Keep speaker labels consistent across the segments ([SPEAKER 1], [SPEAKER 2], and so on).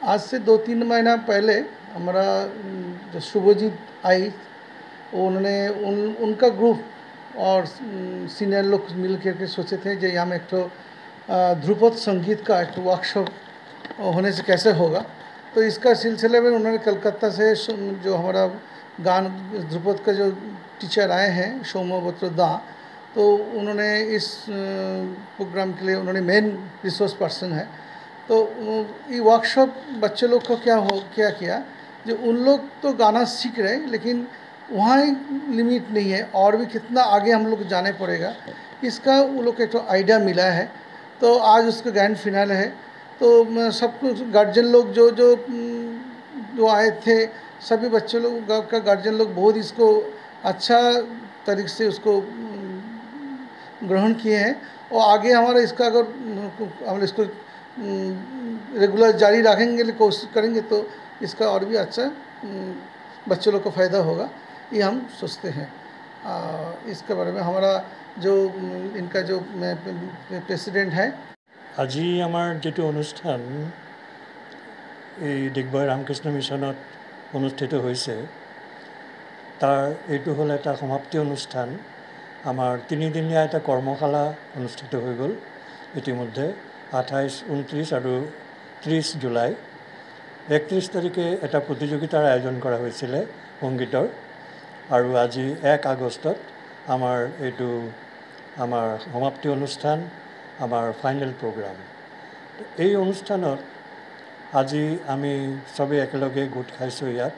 [SPEAKER 1] आज से 2-3 महीना पहले हमारा जो शुभजीत आई, उन्होंने उनका ग्रुप और सीनियर लोग मिल करके सोचे थे जो यहाँ में एक तो ध्रुपद संगीत का एक वर्कशॉप होने से कैसे होगा। तो इसका सिलसिले में उन्होंने कलकत्ता से जो हमारा गान ध्रुपद का जो टीचर आए हैं सौम्यव्रत दा, तो उन्होंने इस प्रोग्राम के लिए उन्होंने मेन रिसोर्स पर्सन है। तो ये वर्कशॉप बच्चे लोग को क्या किया, जो उन लोग तो गाना सीख रहे हैं लेकिन वहाँ लिमिट नहीं है, और भी कितना आगे हम लोग जाने पड़ेगा, इसका वो लोग एक तो आइडिया मिला है। तो आज उसका ग्रैंड फिनाले है। तो सब कुछ गार्जियन लोग जो आए थे, सभी बच्चे लोग का गार्जियन लोग बहुत इसको अच्छा तरीके से उसको ग्रहण किए हैं। और आगे हमारा इसका अगर हम इसको रेगुलर जारी रखेंगे, कोशिश करेंगे, तो इसका और भी अच्छा बच्चे लोग को फ़ायदा होगा, ये हम सोचते हैं। इसके बारे में हमारा जो इनका जो प्रेसिडेंट है,
[SPEAKER 2] আজি আমাৰ যেটো অনুষ্ঠান এই দিগবয় ৰামকৃষ্ণ মিছনত অনুষ্ঠিত হৈছে, তাৰ এইটো হ'ল এটা সমাপ্তি অনুষ্ঠান। আমাৰ তিনিদিনীয়া এটা কৰ্মশালা অনুষ্ঠিত হৈ গ'ল ইতিমধ্যে 28, 29 আৰু 30 জুলাই। 31 তাৰিখে এটা প্ৰতিযোগিতাৰ আয়োজন কৰা হৈছিলে সংগীতৰ, আৰু আজি 1 আগষ্টত আমাৰ এইটো আমাৰ সমাপ্তি অনুষ্ঠান, আমাৰ ফাইনেল প্ৰগ্ৰাম। এই অনুষ্ঠানত আজি আমি চবে একেলগে গোট খাইছোঁ ইয়াত।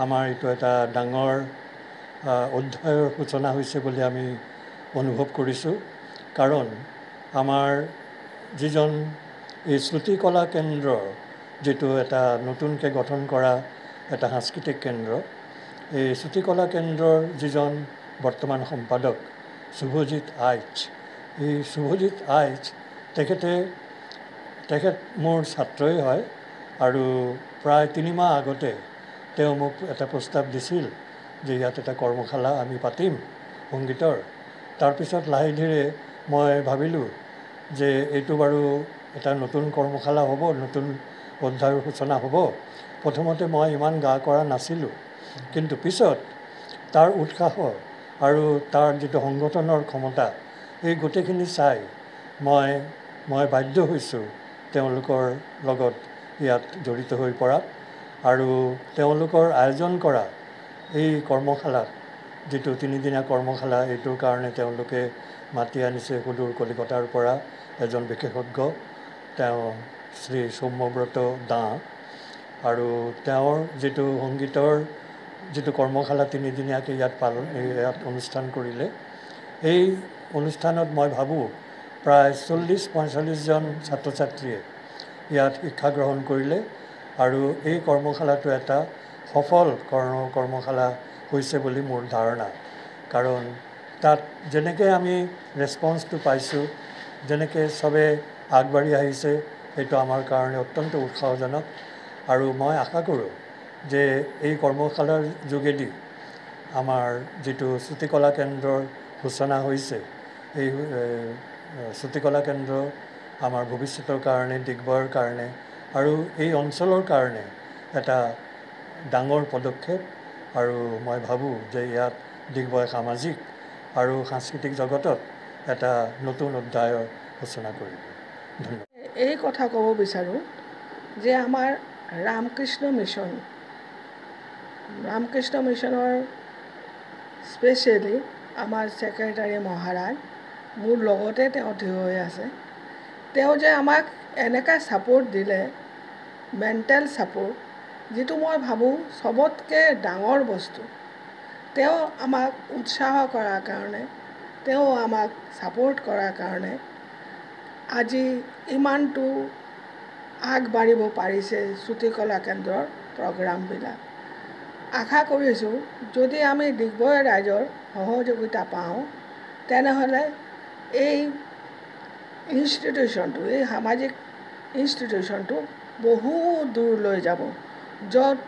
[SPEAKER 2] আমাৰ এইটো এটা ডাঙৰ অধ্যায়ৰ সূচনা হৈছে বুলি আমি অনুভৱ কৰিছোঁ, কাৰণ আমাৰ যিজন এই শ্ৰুতিকলা কেন্দ্ৰৰ যেটো এটা নতুনকৈ গঠন কৰা এটা সাংস্কৃতিক কেন্দ্ৰ, এই শ্ৰুতিকলা কেন্দ্ৰৰ যিজন বৰ্তমান সম্পাদক শুভজিৎ আইচ, এই শুভজিৎ আইচ তেখেত মোৰ ছাত্ৰই হয়, আৰু প্ৰায় 3 মাহ আগতে তেওঁ মোক এটা প্ৰস্তাৱ দিছিল যে ইয়াত এটা কৰ্মশালা আমি পাতিম সংগীতৰ। তাৰপিছত লাহে ধীৰে মই ভাবিলোঁ যে এইটো বাৰু এটা নতুন কৰ্মশালা হ'ব, নতুন অধ্যায়ৰ সূচনা হ'ব। প্ৰথমতে মই ইমান গা কৰা নাছিলোঁ, কিন্তু পিছত তাৰ উৎসাহ আৰু তাৰ যিটো সংগঠনৰ ক্ষমতা, এই গোটেইখিনি চাই মই বাধ্য হৈছোঁ তেওঁলোকৰ লগত ইয়াত জড়িত হৈ পৰাত। আৰু তেওঁলোকৰ আয়োজন কৰা এই কৰ্মশালাত, যিটো 3দিনীয়া কৰ্মশালা, এইটোৰ কাৰণে তেওঁলোকে মাতি আনিছে সুদূৰ কলিকতাৰ পৰা এজন বিশেষজ্ঞ, তেওঁ শ্ৰী সৌম্যব্ৰত দা। আৰু তেওঁৰ যিটো সংগীতৰ যিটো কৰ্মশালা 3দিনীয়াকৈ ইয়াত অনুষ্ঠান কৰিলে, এই অনুষ্ঠানত মই ভাবোঁ প্ৰায় 40-45 জন ছাত্ৰ ছাত্ৰীয়ে ইয়াত শিক্ষা গ্ৰহণ কৰিলে, আৰু এই কৰ্মশালাটো এটা সফল কৰ্মশালা হৈছে বুলি মোৰ ধাৰণা। কাৰণ তাত যেনেকৈ আমি ৰেছপন্সটো পাইছোঁ, যেনেকৈ চবে আগবাঢ়ি আহিছে, এইটো আমাৰ কাৰণে অত্যন্ত উৎসাহজনক। আৰু মই আশা কৰোঁ যে এই কৰ্মশালাৰ যোগেদি আমাৰ যিটো শ্ৰুতিকলা কেন্দ্ৰৰ সূচনা হৈছে, এই শ্ৰুতিকলা কেন্দ্ৰ আমাৰ ভৱিষ্যতৰ কাৰণে, দিগবয়ৰ কাৰণে আৰু এই অঞ্চলৰ কাৰণে এটা ডাঙৰ পদক্ষেপ। আৰু মই ভাবোঁ যে ইয়াত দিগবয় সামাজিক আৰু সাংস্কৃতিক জগতত এটা নতুন অধ্যায়ৰ সূচনা কৰিব। ধন্যবাদ।
[SPEAKER 3] এই কথা ক'ব বিচাৰোঁ যে আমাৰ ৰামকৃষ্ণ মিছনৰ স্পেচিয়েলি আমাৰ ছেক্ৰেটাৰী মহাৰাজ মোৰ লগতে তেওঁ থিয় হৈ আছে। তেওঁ যে আমাক এনেকৈ ছাপোৰ্ট দিলে, মেণ্টেল ছাপোৰ্ট, যিটো মই ভাবোঁ চবতকৈ ডাঙৰ বস্তু। তেওঁ আমাক উৎসাহ কৰাৰ কাৰণে, তেওঁ আমাক ছাপোৰ্ট কৰাৰ কাৰণে আজি ইমানটো আগবাঢ়িব পাৰিছে শ্ৰুতিকলা কেন্দ্ৰৰ প্ৰগ্ৰামবিলাক। আশা কৰিছোঁ যদি আমি দিগবয় ৰাইজৰ সহযোগিতা পাওঁ, তেনেহ'লে এই ইনষ্টিটিউশ্যনটো, এই সামাজিক ইনষ্টিটিউশ্যনটো বহু দূৰলৈ যাব, য'ত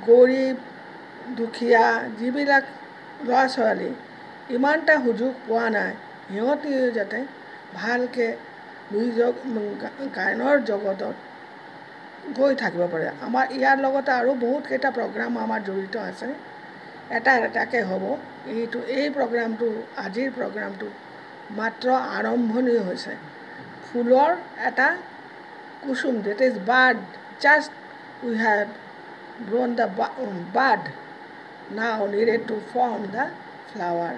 [SPEAKER 3] গৰীব দুখীয়া যিবিলাক ল'ৰা ছোৱালী ইমানটা সুযোগ পোৱা নাই, সিহঁতিও যাতে ভালকৈ গায়নৰ জগতত গৈ থাকিব পাৰে। আমাৰ ইয়াৰ লগতে আৰু বহুতকেইটা প্ৰগ্ৰাম আমাৰ জড়িত আছে, এটা এটাকৈ হ'ব। এই প্ৰগ্ৰামটো, আজিৰ প্ৰগ্ৰামটো মাত্ৰ আৰম্ভণি হৈছে। ফুলৰ এটা কুসুম, that is bud, just we have grown the bud, now needed to form the flower.